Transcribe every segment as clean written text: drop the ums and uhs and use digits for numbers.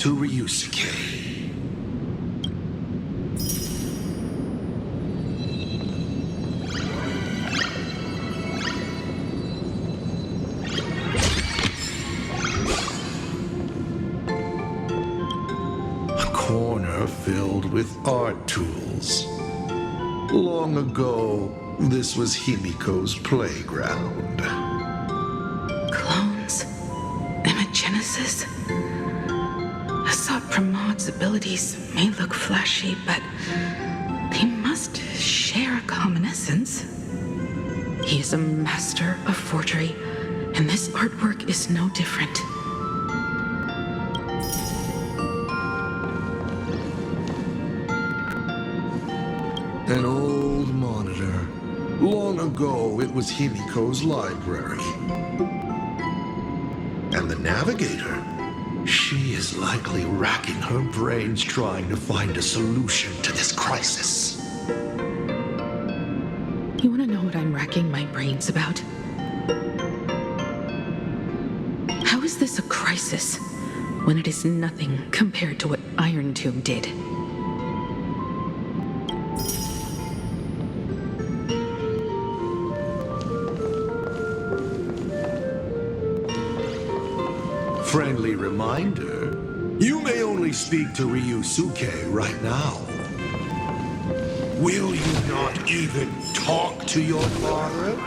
to Ryusuke. A corner filled with art tools. Long ago, this was Himiko's playground. Clones? Imagenesis? Assault Pramod's abilities may look flashy, but they must share a common essence. He is a master of forgery, and this artwork is no different. An old monitor. Long ago, it was Himiko's library. And the navigator? She is likely racking her brains trying to find a solution to this crisis. You want to know what I'm racking my brains about? How is this a crisis when it is nothing compared to what Iron Tomb did? Friendly reminder, you may only speak to Ryusuke right now. Will you not even talk to your father?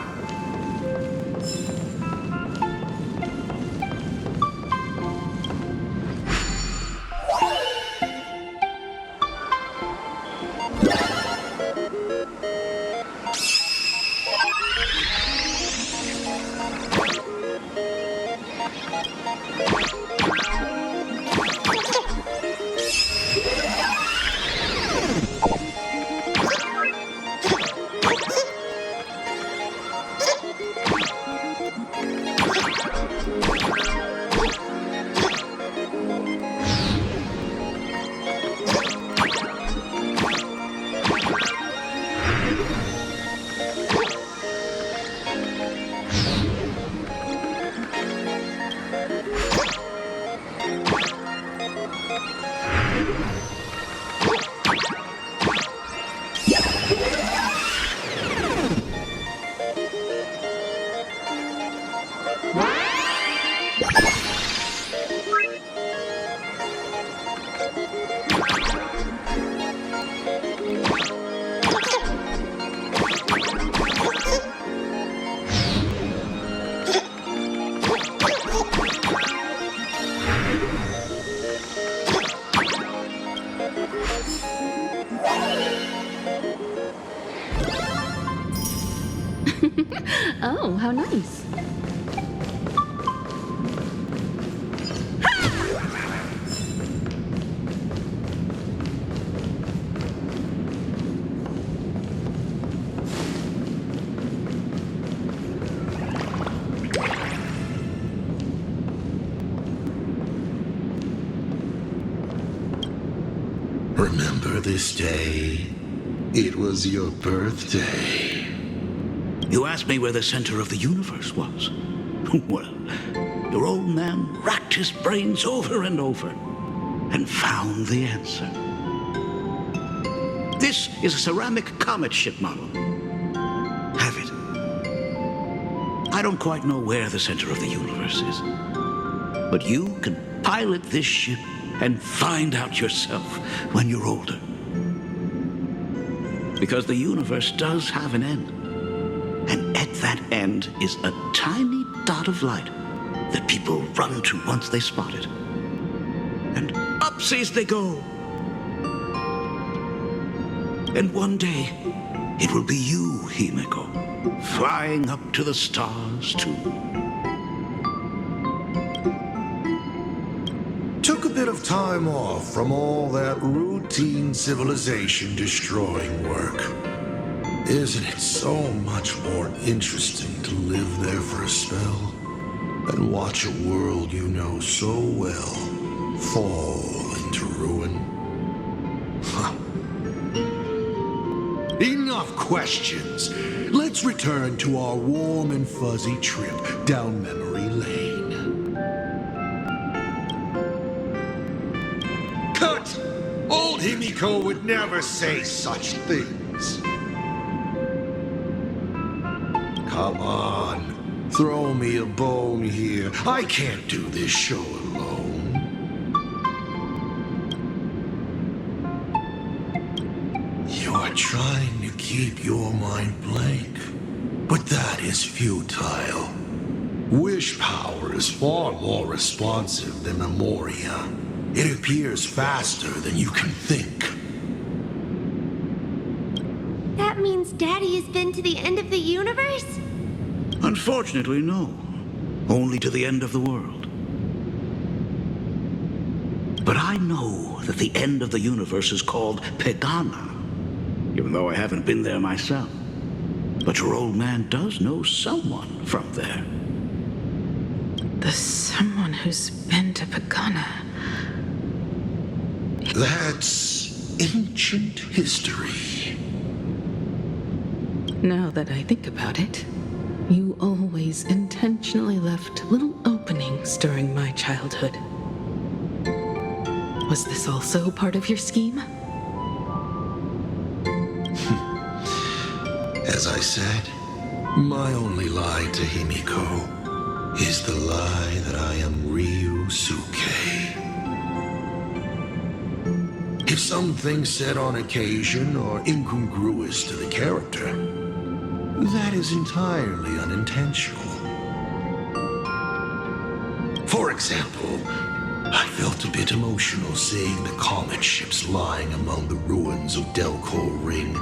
Oh, how nice. Remember this day? It was your birthday. You asked me where the center of the universe was. Well, your old man racked his brains over and over and found the answer. This is a ceramic comet ship model. Have it. I don't quite know where the center of the universe is, but you can pilot this ship and find out yourself when you're older. Because the universe does have an end. And at that end is a tiny dot of light that people run to once they spot it. And upsies they go. And one day, it will be you, Himiko, flying up to the stars too. Took a bit of time off from all that routine civilization-destroying work. Isn't it so much more interesting to live there for a spell and watch a world you know so well fall into ruin? Enough questions. Let's return to our warm and fuzzy trip down memory lane. Himiko would never say such things. Come on, throw me a bone here. I can't do this show alone. You're trying to keep your mind blank, but that is futile. Wish power is far more responsive than memoria. It appears faster than you can think. That means Daddy has been to the end of the universe? Unfortunately, no. Only to the end of the world. But I know that the end of the universe is called Pegana, even though I haven't been there myself. But your old man does know someone from there. The someone who's been to Pagana. That's ancient history. Now that I think about it, you always intentionally left little openings during my childhood. Was this also part of your scheme? As I said, my only lie to Himiko is the lie that I am Ryusuke. If something said on occasion are incongruous to the character, that is entirely unintentional. For example, I felt a bit emotional seeing the comet ships lying among the ruins of Delco Ring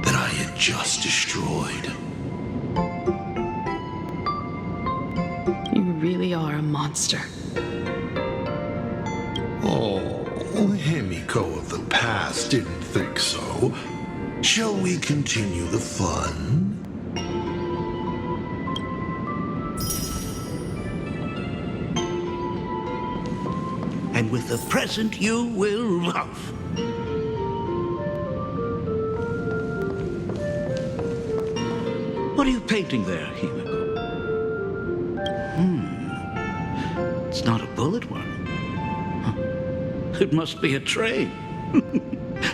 that I had just destroyed. You really are a monster. Oh, Himiko of the past didn't think so. Shall we continue the fun? And with the present you will love. What are you painting there, Himiko? It's not a bullet one. It must be a train.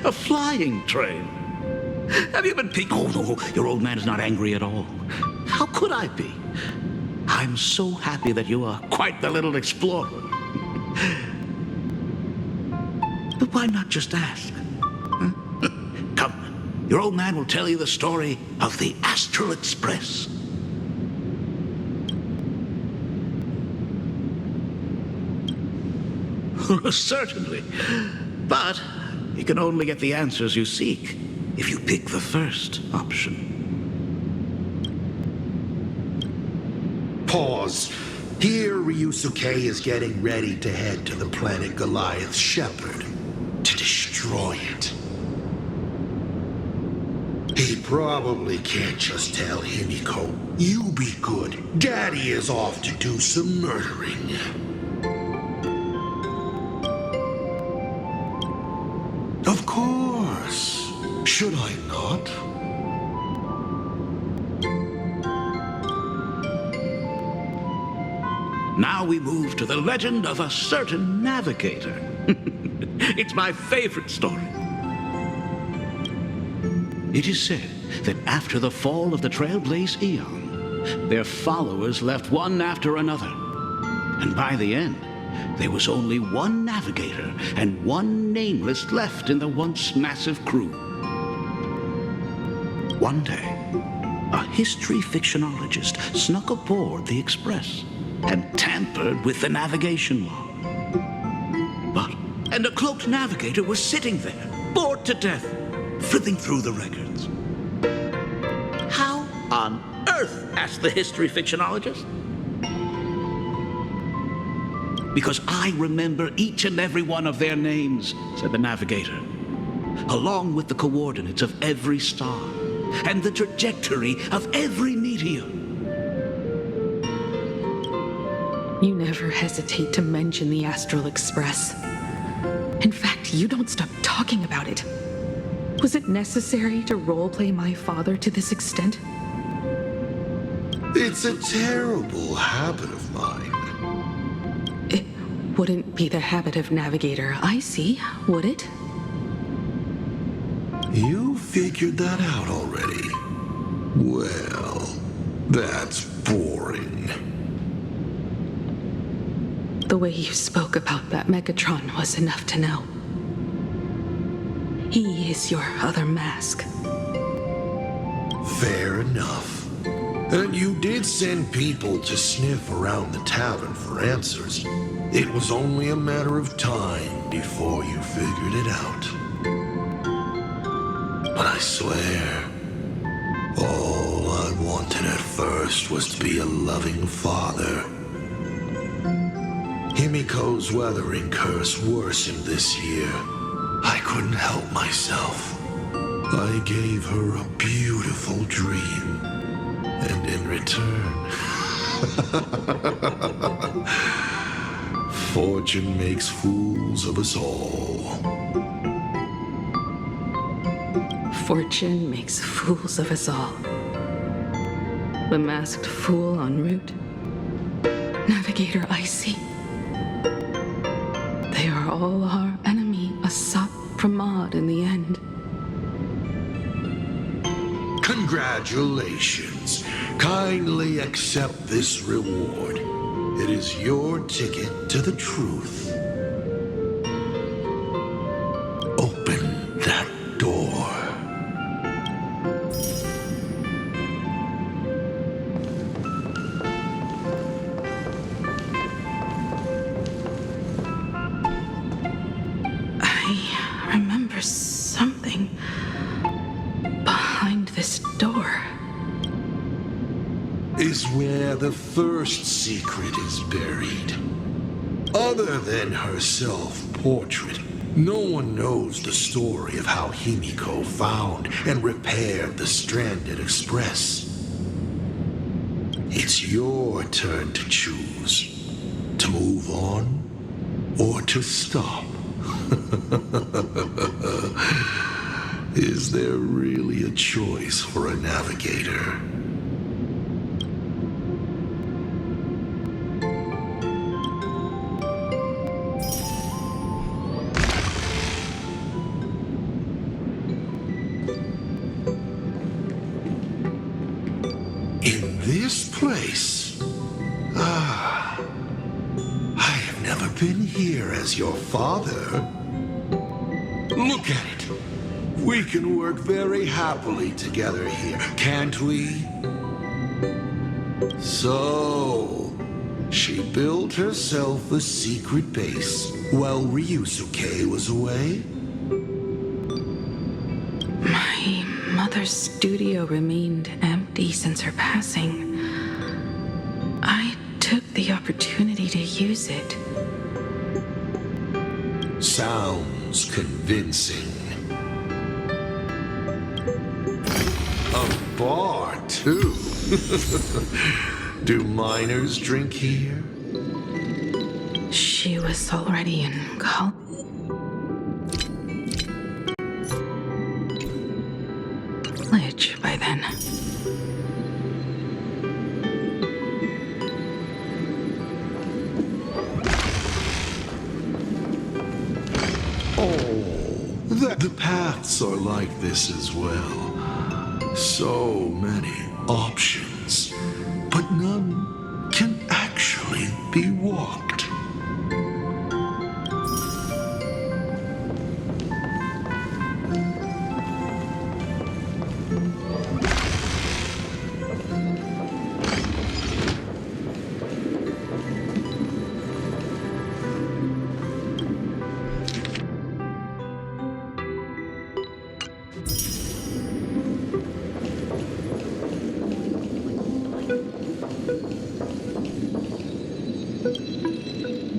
A flying train. Have you been peeking? Oh, no, your old man is not angry at all. How could I be? I'm so happy that you are quite the little explorer. But why not just ask? Huh? Come, your old man will tell you the story of the Astral Express. Certainly. But you can only get the answers you seek if you pick the first option. Pause. Here Ryusuke is getting ready to head to the planet Goliath's Shepherd to destroy it. He probably can't just tell Himiko, "You be good. Daddy is off to do some murdering." Of course. Should I not? Now we move to the legend of a certain navigator. It's my favorite story. It is said that after the fall of the Trailblaze Eon, their followers left one after another. And by the end, there was only one navigator and one nameless left in the once massive crew. One day, a history fictionologist snuck aboard the Express and tampered with the navigation log. And a cloaked navigator was sitting there, bored to death, flipping through the records. How on earth? Asked the history fictionologist. Because I remember each and every one of their names, said the navigator, along with the coordinates of every star and the trajectory of every meteor. You never hesitate to mention the Astral Express. In fact, you don't stop talking about it. Was it necessary to roleplay my father to this extent? It's a terrible habit of mine. It wouldn't be the habit of Navigator I see, would it? You figured that out already? Well, that's boring. The way you spoke about that Megatron was enough to know. He is your other mask. Fair enough. And you did send people to sniff around the tavern for answers. It was only a matter of time before you figured it out. But I swear, all I wanted at first was to be a loving father. Himiko's weathering curse worsened this year. I couldn't help myself. I gave her a beautiful dream. And in return, fortune makes fools of us all. Fortune makes fools of us all. The masked fool en route. Navigator Icy. They are all our enemy, a sop pramod in the end. Congratulations. Kindly accept this reward. It is your ticket to the truth. Open that door. I remember something behind this door. Is where the first secret is buried. Other than her self-portrait, no one knows the story of how Himiko found and repaired the stranded express. It's your turn to choose. To move on or to stop. Is there really a choice for a navigator? In this place? I have never been here as your father. Look at it. We can work very happily together here, can't we? So, she built herself a secret base while Ryusuke was away? My mother's studio remained empty since her passing. I took the opportunity to use it. Sounds convincing. A bar, too. Do minors drink here? She was already in college. By then. The paths are like this as well. So many options, but none can actually be walked.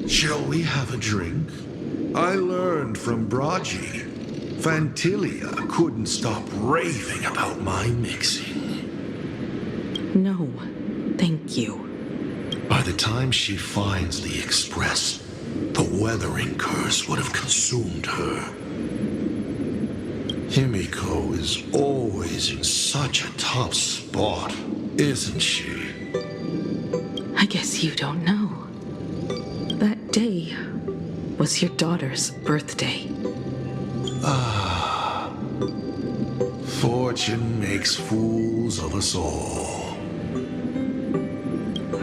Shall we have a drink? I learned from Braji. Fantilia couldn't stop raving about my mixing. No, thank you. By the time she finds the express, the weathering curse would have consumed her. Himiko is always in such a tough spot, isn't she? I guess you don't know. That day was your daughter's birthday. Fortune makes fools of us all.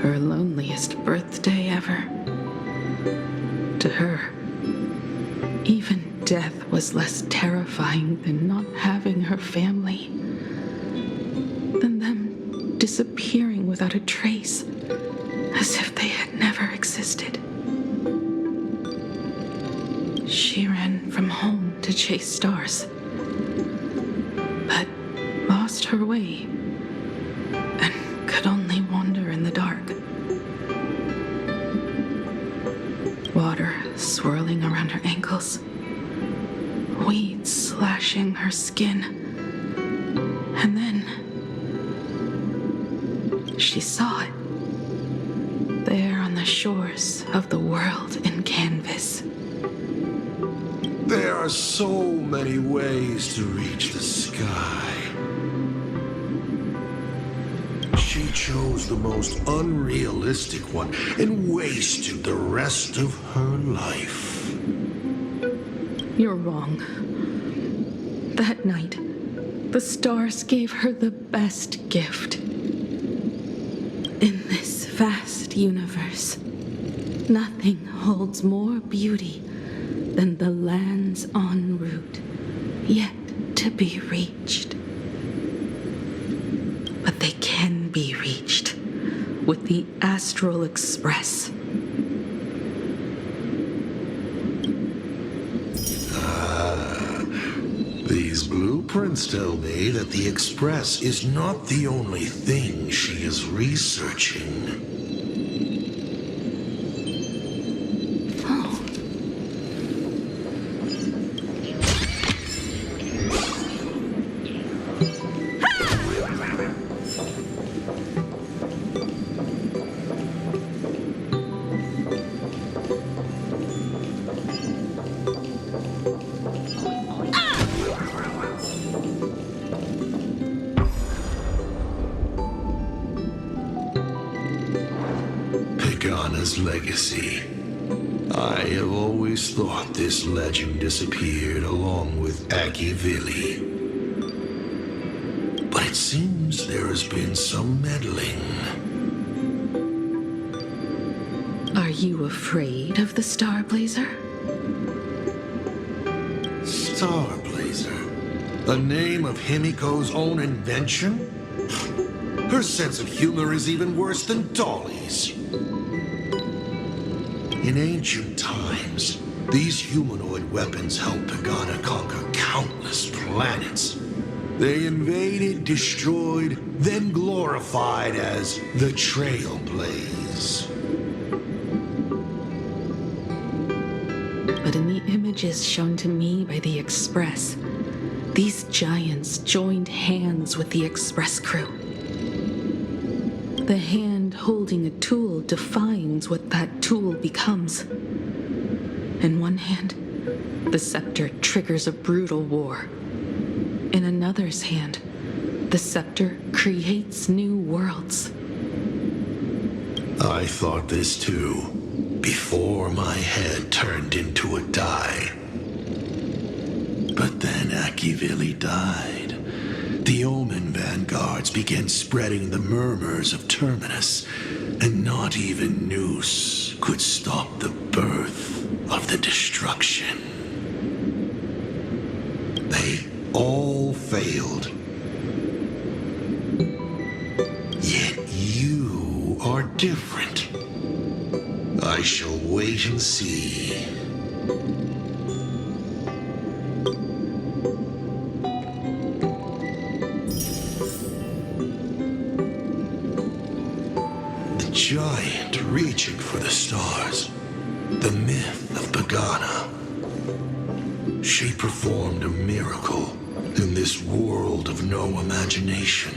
Her loneliest birthday ever. To her, even death was less terrifying than not having her family, than them disappearing without a trace, as if they had never existed. She ran from home to chase stars, but lost her way and could only wander in the dark. Water swirling around her ankles, weeds slashing her skin, and then she saw it, there on the shores of the world in canvas. There are so many ways to reach the sky. She chose the most unrealistic one and wasted the rest of her life. You're wrong. That night, the stars gave her the best gift. In this vast universe, nothing holds more beauty than the lands en route, yet to be reached. But they can be reached with the Astral Express. These blueprints tell me that the Express is not the only thing she is researching. Pagana's legacy. I have always thought this legend disappeared along with Akivili. But it seems there has been some meddling. Are you afraid of the Starblazer? Starblazer? The name of Himiko's own invention? Her sense of humor is even worse than Dolly's. In ancient times, these humanoid weapons helped Pagana conquer countless planets. They invaded, destroyed, then glorified as the Trailblaze. But in the images shown to me by the Express, these giants joined hands with the Express crew. The hand holding a tool defines what that tool becomes. In one hand, the scepter triggers a brutal war. In another's hand, the scepter creates new worlds. I thought this too, before my head turned into a die. But then Akivili died. The Omen vanguards began spreading the murmurs of Terminus, and not even Noose could stop the birth of the destruction. They all failed. Yet you are different. I shall wait and see. The giant reaching for the stars. The myth of Pagana. She performed a miracle in this world of no imagination.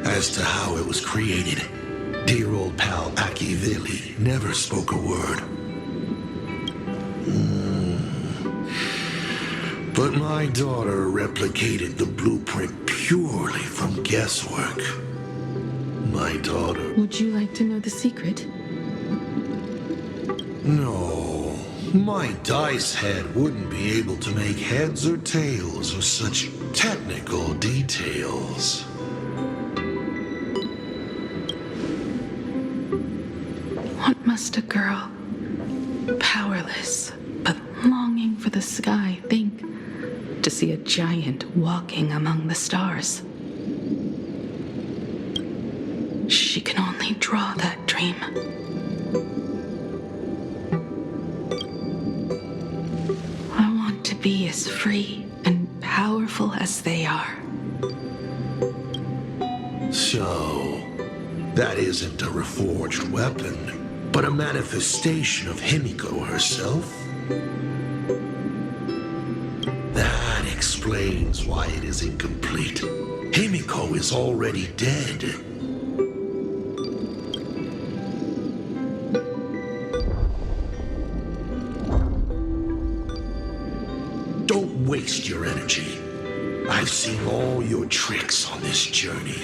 As to how it was created, dear old pal Akivili never spoke a word. But my daughter replicated the blueprint purely from guesswork. My daughter... Would you like to know the secret? No, my dice head wouldn't be able to make heads or tails of such technical details. What must a girl, powerless but longing for the sky, think to see a giant walking among the stars? She can only draw that dream. I want to be as free and powerful as they are. So, that isn't a reforged weapon, but a manifestation of Himiko herself? That explains why it is incomplete. Himiko is already dead. Don't waste your energy. I've seen all your tricks on this journey.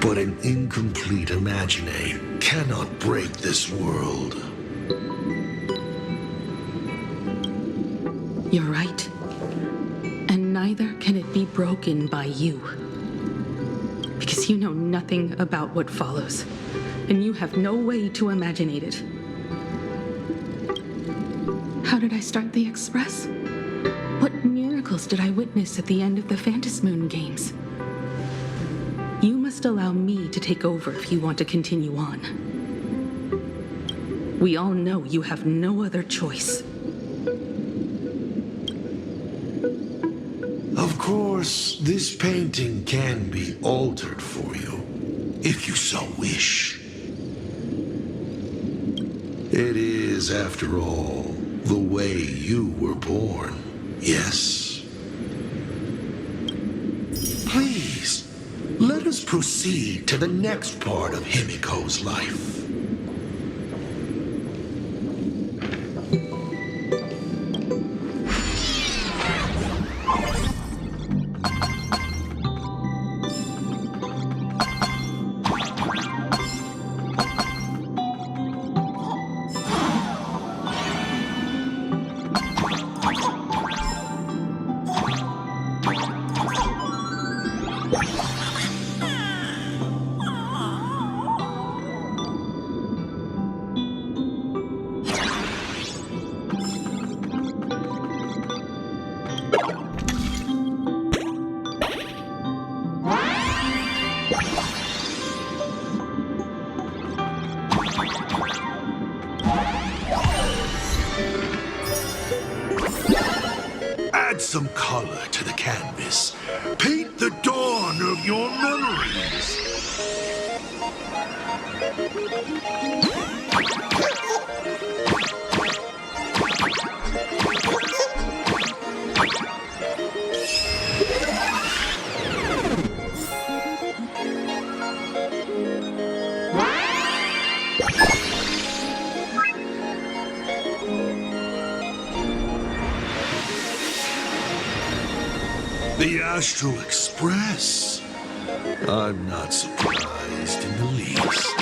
But an incomplete imagine cannot break this world. You're right. And neither can it be broken by you. Because you know nothing about what follows, and you have no way to imagine it. How did I start the Express? What miracles did I witness at the end of the Phantasmoon games? You must allow me to take over if you want to continue on. We all know you have no other choice. Of course, this painting can be altered for you, if you so wish. It is, after all, the way you were born, yes? Please, let us proceed to the next part of Himiko's life. Add some color to the canvas. Paint the dawn of your memories. The Astral Express. I'm not surprised in the least.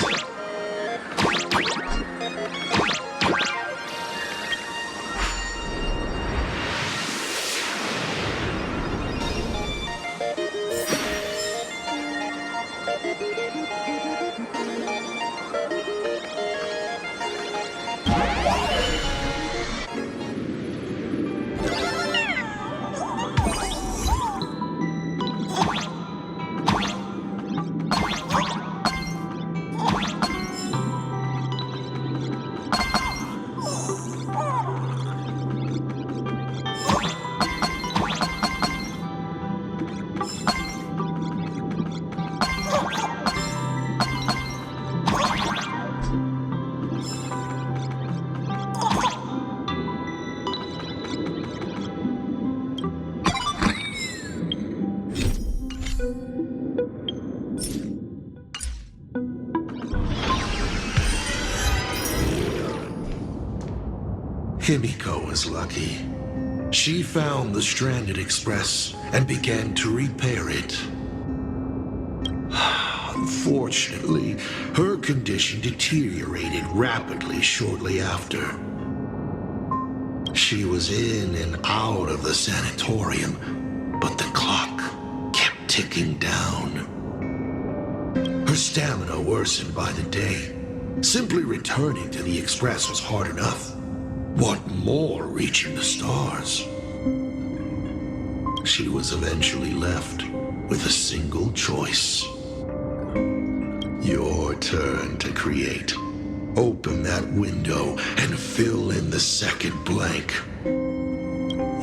Himiko was lucky. She found the stranded express and began to repair it. Unfortunately, her condition deteriorated rapidly shortly after. She was in and out of the sanatorium, but the clock kept ticking down. Her stamina worsened by the day. Simply returning to the express was hard enough. What more reaching the stars? She was eventually left with a single choice. Your turn to create. Open that window and fill in the second blank.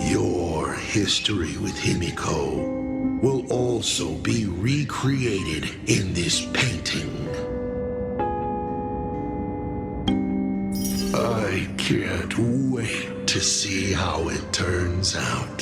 Your history with Himiko will also be recreated in this painting. I can't wait to see how it turns out.